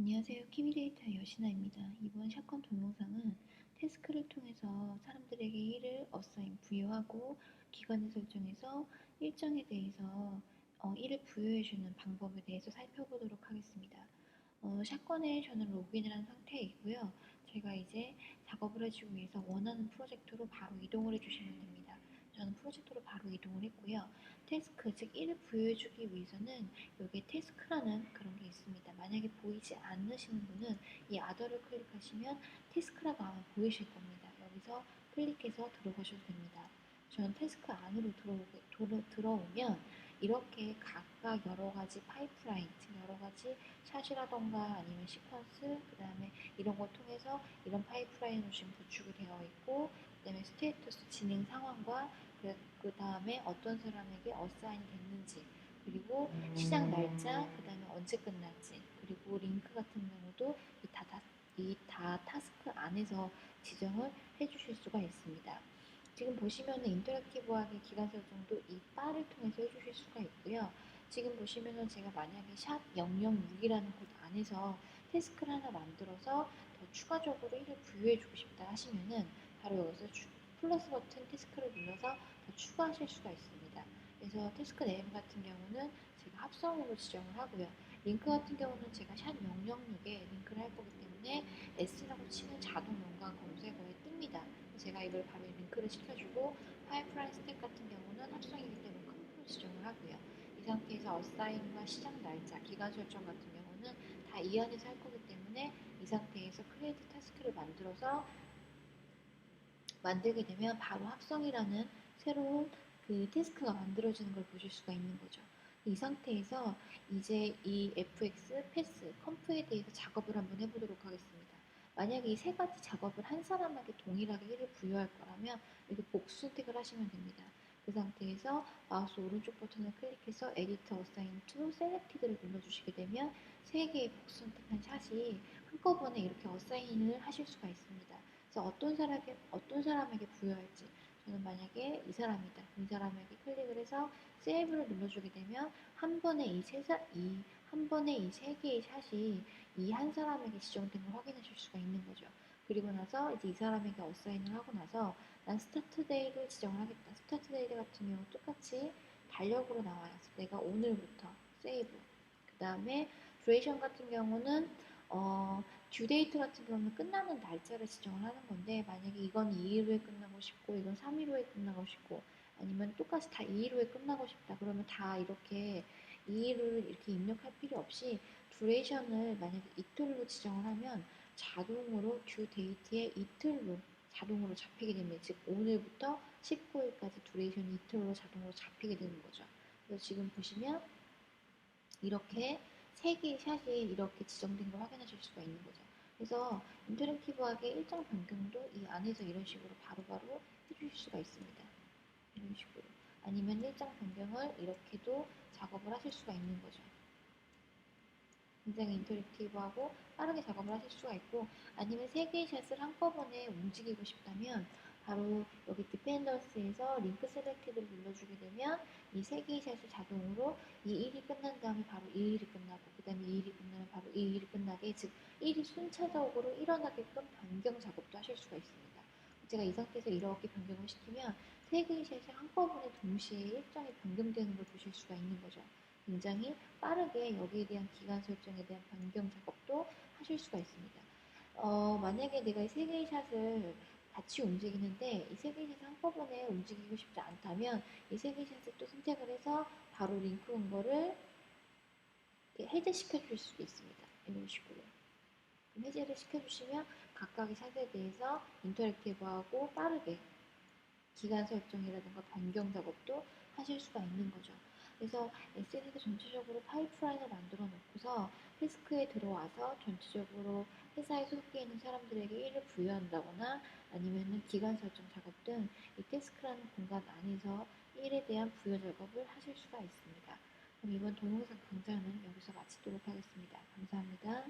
안녕하세요. 키미데이터의 여신아입니다. 이번 샷건 동영상은 태스크를 통해서 사람들에게 일을 어사인 부여하고 기간을 설정해서 일정에 대해서 일을 부여해주는 방법에 대해서 살펴보도록 하겠습니다. 샷건에 저는 로그인을 한 상태이고요. 제가 이제 작업을 해주기 위해서 원하는 프로젝트로 바로 이동을 해주시면 됩니다. 저는 프로젝트로 바로 이동을 했고요. 태스크, 즉 일을 부여해주기 위해서는 여기에 태스크라는 그런 게 있습니다. 만약에 보이지 않으시는 분은 이 아더를 클릭하시면 태스크라고 아마 보이실 겁니다. 여기서 클릭해서 들어가셔도 됩니다. 저는 태스크 안으로 들어오면 이렇게 각각 여러 가지 파이프라인, 즉 여러 가지 샷이라던가 아니면 시퀀스, 그 다음에 이런 걸 통해서 이런 파이프라인으로 지금 구축이 되어 있고, 그 다음에 스테이터스 진행 상황과 그 다음에 어떤 사람에게 어사인이 됐는지, 그리고 시작 날짜, 그 다음에 언제 끝날지, 그리고 링크 같은 경우도 이 다 타스크 안에서 지정을 해주실 수가 있습니다. 지금 보시면은 인터랙티브하게 기간 설정도 이 바를 통해서 해주실 수가 있고요. 지금 보시면은 제가 만약에 샵 006이라는 곳 안에서 태스크를 하나 만들어서 더 추가적으로 일을 부여해주고 싶다 하시면은 바로 여기서 플러스 버튼 태스크를 눌러서 더 추가하실 수가 있습니다. 그래서 태스크 네임 같은 경우는 제가 합성으로 지정을 하고요. 링크 같은 경우는 제가 샵 006에 링크를 할 거기 때문에 S라고 치면 자동 연관 검색어에 뜹니다. 제가 이걸 바로 링크를 시켜주고 파이프라인 스택 같은 경우는 합성이기 때문에 컴프로 지정을 하고요. 이 상태에서 어사인과 시작 날짜, 기간 설정 같은 경우는 다 이 안에서 할 거기 때문에 이 상태에서 크리에이트 타스크를 만들게 되면 바로 합성이라는 새로운 그 태스크가 만들어지는 걸 보실 수가 있는 거죠. 이 상태에서 이제 이 fx, 패스, 컴프에 대해서 작업을 한번 해보도록 하겠습니다. 만약에 이 세 가지 작업을 한 사람에게 동일하게 일을 부여할 거라면 여기 복수 선택을 하시면 됩니다. 그 상태에서 마우스 오른쪽 버튼을 클릭해서 Edit Assign to Selected를 눌러주시게 되면 세 개의 복수 선택한 샷이 한꺼번에 이렇게 어사인을 하실 수가 있습니다. 그래서 어떤 사람에게 부여할지, 저는 만약에 이 사람이다. 이 사람에게 클릭을 해서 세이브를 눌러주게 되면 한 번에 한 번에 이 세 개의 샷이 이 한 사람에게 지정된 걸 확인하실 수가 있는 거죠. 그리고 나서 이제 이 사람에게 어사인을 하고 나서 난 스타트 데이를 지정을 하겠다. 스타트 데이 같은 경우 똑같이 달력으로 나와요. 내가 오늘부터 세이브. 그 다음에 듀레이션 같은 경우는 듀데이트 같은 경우는 끝나는 날짜를 지정을 하는 건데, 만약에 이건 2일 후에 끝나고 싶고 이건 3일 후에 끝나고 싶고 아니면 똑같이 다 2일 후에 끝나고 싶다 그러면 다 이렇게 2일을 이렇게 입력할 필요 없이 듀레이션을 만약에 이틀로 지정을 하면 자동으로 듀데이트의 이틀로 자동으로 잡히게 됩니다. 즉 오늘부터 19일까지 듀레이션이 이틀로 자동으로 잡히게 되는 거죠. 그래서 지금 보시면 이렇게 세 개의 샷이 이렇게 지정된 걸 확인하실 수가 있는 거죠. 그래서 인터랙티브하게 일정 변경도 이 안에서 이런 식으로 바로바로 해주실 수가 있습니다. 이런 식으로. 아니면 일정 변경을 이렇게도 작업을 하실 수가 있는 거죠. 굉장히 인터랙티브하고 빠르게 작업을 하실 수가 있고, 아니면 세 개의 샷을 한꺼번에 움직이고 싶다면 바로 여기 디펜던스에서 링크 셀렉트를 눌러주게 되면 이 세 개의 샷이 자동으로 이 일이 끝난 다음에 바로 이 일이 끝나고, 그 다음에 이 일이 끝나면 바로 이 일이 끝나게, 즉 일이 순차적으로 일어나게끔 변경 작업도 하실 수가 있습니다. 제가 이 상태에서 이렇게 변경을 시키면 세 개의 샷이 한꺼번에 동시에 일정이 변경되는 걸 보실 수가 있는 거죠. 굉장히 빠르게 여기에 대한 기간 설정에 대한 변경 작업도 하실 수가 있습니다. 만약에 내가 이 세 개의 샷을 같이 움직이는데 이 세 개의 샷을 한꺼번에 움직이고 싶지 않다면 이 세 개의 샷을 또 선택을 해서 바로 링크 온 거를 해제시켜 줄 수도 있습니다. 이런 식으로. 해제를 시켜주시면 각각의 샷에 대해서 인터랙티브하고 빠르게 기간 설정이라든가 변경 작업도 하실 수가 있는 거죠. 그래서 SNS도 전체적으로 파이프라인을 만들어 놓고서 태스크에 들어와서 전체적으로 회사에 소속해 있는 사람들에게 일을 부여한다거나 아니면은 기간 설정 작업 등 이 태스크라는 공간 안에서 일에 대한 부여 작업을 하실 수가 있습니다. 그럼 이번 동영상 강좌는 여기서 마치도록 하겠습니다. 감사합니다.